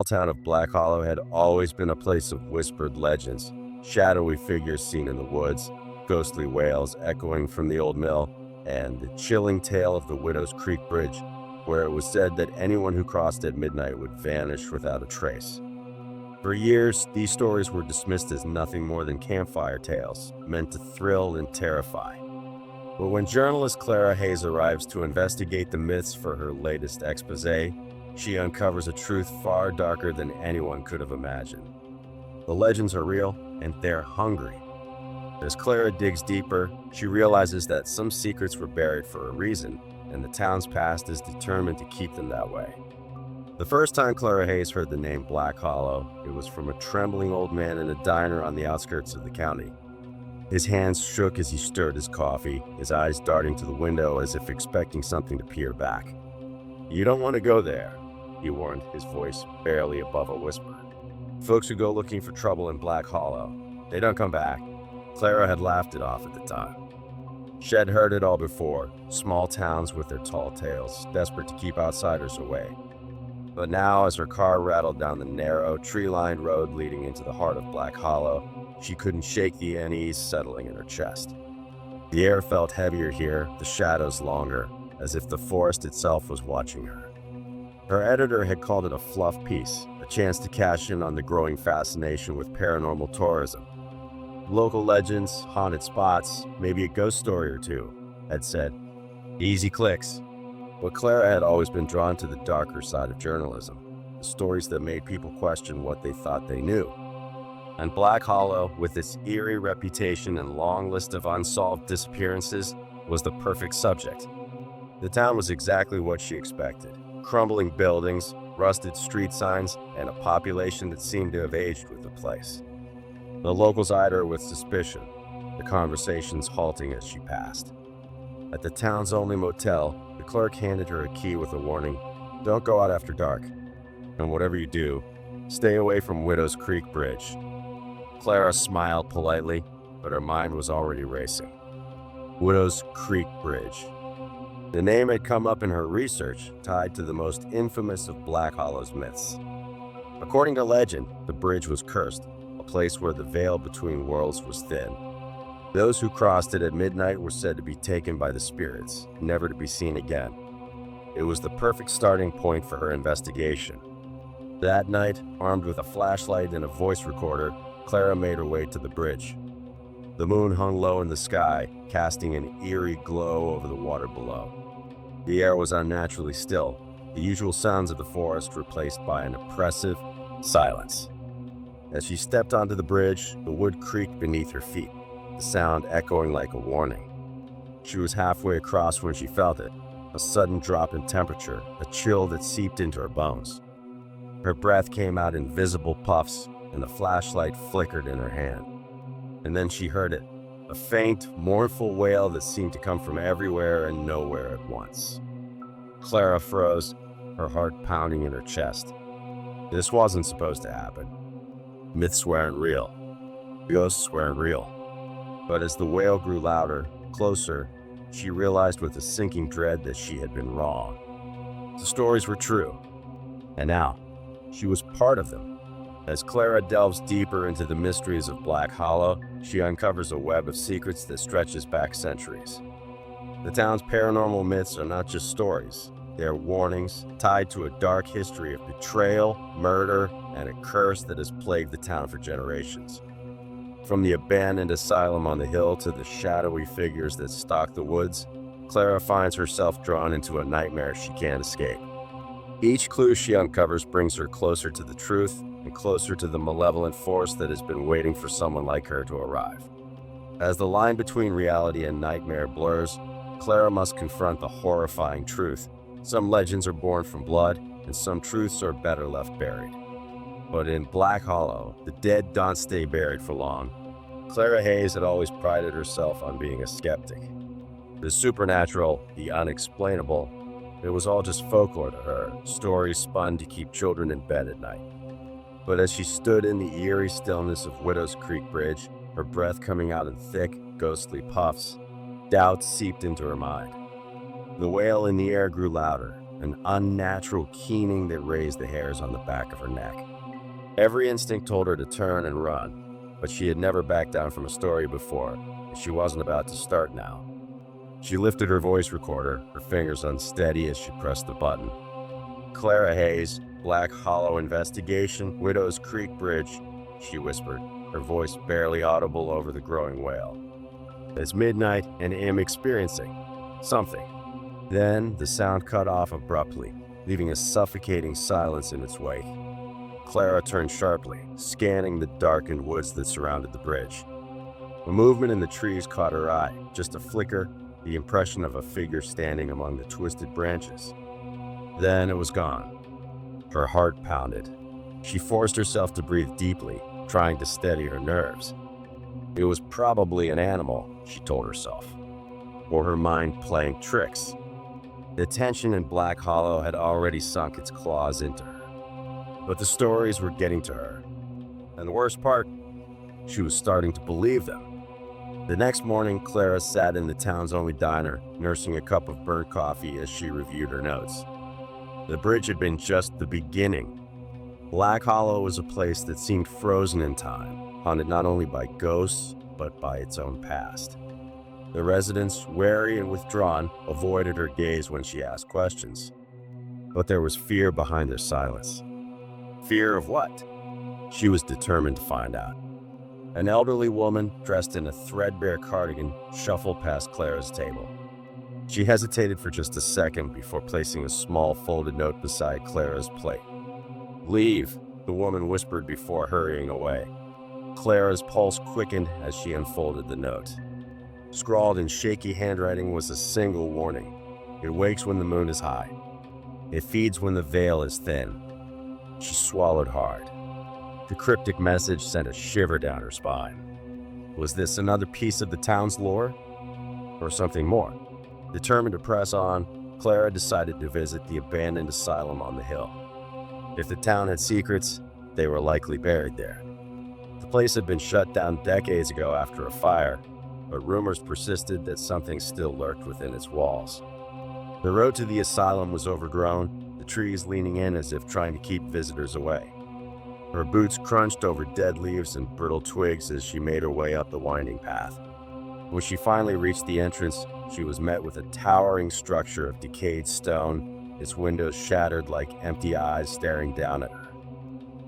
town of Black Hollow had always been a place of whispered legends, shadowy figures seen in the woods, ghostly wails echoing from the old mill, and the chilling tale of the Widow's Creek Bridge, where it was said that anyone who crossed at midnight would vanish without a trace. For years, these stories were dismissed as nothing more than campfire tales, meant to thrill and terrify. But when journalist Clara Hayes arrives to investigate the myths for her latest expose, she uncovers a truth far darker than anyone could have imagined. The legends are real, and they're hungry. As Clara digs deeper, she realizes that some secrets were buried for a reason, and the town's past is determined to keep them that way. The first time Clara Hayes heard the name Black Hollow, it was from a trembling old man in a diner on the outskirts of the county. His hands shook as he stirred his coffee, his eyes darting to the window as if expecting something to peer back. "You don't want to go there," he warned, his voice barely above a whisper. "Folks who go looking for trouble in Black Hollow, they don't come back." Clara had laughed it off at the time. She had heard it all before, small towns with their tall tales, desperate to keep outsiders away. But now, as her car rattled down the narrow, tree-lined road leading into the heart of Black Hollow, she couldn't shake the unease settling in her chest. The air felt heavier here, the shadows longer, as if the forest itself was watching her. Her editor had called it a fluff piece, a chance to cash in on the growing fascination with paranormal tourism. Local legends, haunted spots, maybe a ghost story or two, had said. Easy clicks. But Clara had always been drawn to the darker side of journalism, the stories that made people question what they thought they knew. And Black Hollow, with its eerie reputation and long list of unsolved disappearances, was the perfect subject. The town was exactly what she expected. Crumbling buildings, rusted street signs, and a population that seemed to have aged with the place. The locals eyed her with suspicion, the conversations halting as she passed. At the town's only motel, the clerk handed her a key with a warning, "Don't go out after dark. And whatever you do, stay away from Widow's Creek Bridge." Clara smiled politely, but her mind was already racing. Widow's Creek Bridge. The name had come up in her research, tied to the most infamous of Black Hollow's myths. According to legend, the bridge was cursed, a place where the veil between worlds was thin. Those who crossed it at midnight were said to be taken by the spirits, never to be seen again. It was the perfect starting point for her investigation. That night, armed with a flashlight and a voice recorder, Clara made her way to the bridge. The moon hung low in the sky, casting an eerie glow over the water below. The air was unnaturally still, the usual sounds of the forest replaced by an oppressive silence. As she stepped onto the bridge, the wood creaked beneath her feet, the sound echoing like a warning. She was halfway across when she felt it, a sudden drop in temperature, a chill that seeped into her bones. Her breath came out in visible puffs, and the flashlight flickered in her hand. And then she heard it, a faint, mournful wail that seemed to come from everywhere and nowhere at once. Clara froze, her heart pounding in her chest. This wasn't supposed to happen. Myths weren't real. Ghosts weren't real. But as the wail grew louder, closer, she realized with a sinking dread that she had been wrong. The stories were true. And now, she was part of them. As Clara delves deeper into the mysteries of Black Hollow, she uncovers a web of secrets that stretches back centuries. The town's paranormal myths are not just stories. They are warnings tied to a dark history of betrayal, murder, and a curse that has plagued the town for generations. From the abandoned asylum on the hill to the shadowy figures that stalk the woods, Clara finds herself drawn into a nightmare she can't escape. Each clue she uncovers brings her closer to the truth and closer to the malevolent force that has been waiting for someone like her to arrive. As the line between reality and nightmare blurs, Clara must confront the horrifying truth. Some legends are born from blood, and some truths are better left buried. But in Black Hollow, the dead don't stay buried for long. Clara Hayes had always prided herself on being a skeptic. The supernatural, the unexplainable, it was all just folklore to her, stories spun to keep children in bed at night. But as she stood in the eerie stillness of Widow's Creek Bridge, her breath coming out in thick, ghostly puffs, doubt seeped into her mind. The wail in the air grew louder, an unnatural keening that raised the hairs on the back of her neck. Every instinct told her to turn and run, but she had never backed down from a story before, and she wasn't about to start now. She lifted her voice recorder, her fingers unsteady as she pressed the button. "Clara Hayes, Black Hollow Investigation, Widow's Creek Bridge," she whispered, her voice barely audible over the growing wail. "It's midnight and am experiencing something." Then the sound cut off abruptly, leaving a suffocating silence in its wake. Clara turned sharply, scanning the darkened woods that surrounded the bridge. A movement in the trees caught her eye, just a flicker, the impression of a figure standing among the twisted branches. Then it was gone. Her heart pounded. She forced herself to breathe deeply, trying to steady her nerves. It was probably an animal, she told herself, or her mind playing tricks. The tension in Black Hollow had already sunk its claws into her. But the stories were getting to her. And the worst part, she was starting to believe them. The next morning, Clara sat in the town's only diner, nursing a cup of burnt coffee as she reviewed her notes. The bridge had been just the beginning. Black Hollow was a place that seemed frozen in time, haunted not only by ghosts, but by its own past. The residents, wary and withdrawn, avoided her gaze when she asked questions. But there was fear behind their silence. Fear of what? She was determined to find out. An elderly woman, dressed in a threadbare cardigan, shuffled past Clara's table. She hesitated for just a second before placing a small folded note beside Clara's plate. "Leave," the woman whispered before hurrying away. Clara's pulse quickened as she unfolded the note. Scrawled in shaky handwriting was a single warning. "It wakes when the moon is high. It feeds when the veil is thin." She swallowed hard. The cryptic message sent a shiver down her spine. Was this another piece of the town's lore? Or something more? Determined to press on, Clara decided to visit the abandoned asylum on the hill. If the town had secrets, they were likely buried there. The place had been shut down decades ago after a fire, but rumors persisted that something still lurked within its walls. The road to the asylum was overgrown, the trees leaning in as if trying to keep visitors away. Her boots crunched over dead leaves and brittle twigs as she made her way up the winding path. When she finally reached the entrance, she was met with a towering structure of decayed stone, its windows shattered like empty eyes staring down at her.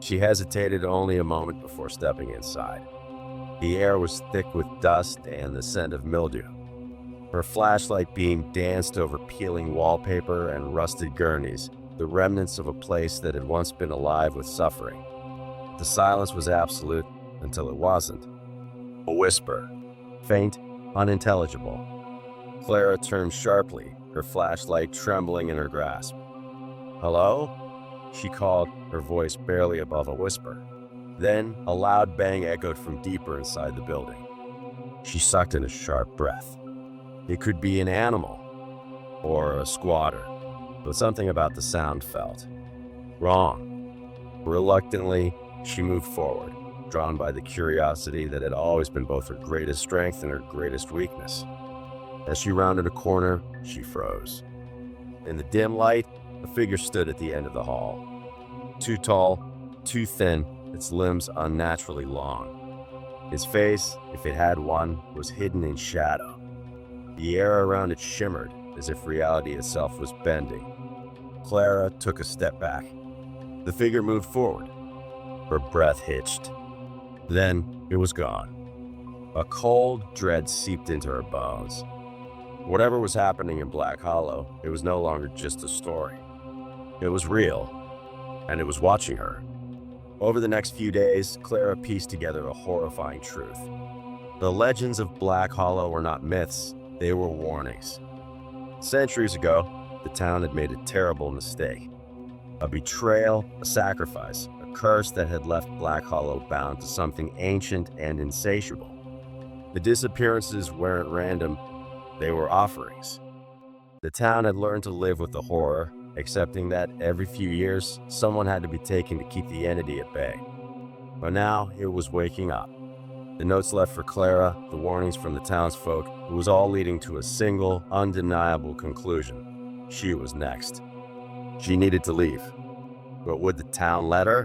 She hesitated only a moment before stepping inside. The air was thick with dust and the scent of mildew. Her flashlight beam danced over peeling wallpaper and rusted gurneys, the remnants of a place that had once been alive with suffering. The silence was absolute until it wasn't. A whisper, faint, unintelligible. Clara turned sharply, her flashlight trembling in her grasp. "Hello?" she called, her voice barely above a whisper. Then a loud bang echoed from deeper inside the building. She sucked in a sharp breath. It could be an animal or a squatter, but something about the sound felt wrong. Reluctantly, she moved forward, drawn by the curiosity that had always been both her greatest strength and her greatest weakness. As she rounded a corner, she froze. In the dim light, a figure stood at the end of the hall. Too tall, too thin, its limbs unnaturally long. His face, if it had one, was hidden in shadow. The air around it shimmered, as if reality itself was bending. Clara took a step back. The figure moved forward. Her breath hitched. Then it was gone. A cold dread seeped into her bones. Whatever was happening in Black Hollow, it was no longer just a story. It was real, and it was watching her. Over the next few days, Clara pieced together a horrifying truth. The legends of Black Hollow were not myths, they were warnings. Centuries ago, the town had made a terrible mistake. A betrayal, a sacrifice, a curse that had left Black Hollow bound to something ancient and insatiable. The disappearances weren't random, they were offerings. The town had learned to live with the horror, accepting that every few years, someone had to be taken to keep the entity at bay. But now, it was waking up. The notes left for Clara, the warnings from the townsfolk, it was all leading to a single, undeniable conclusion. She was next. She needed to leave. But would the town let her?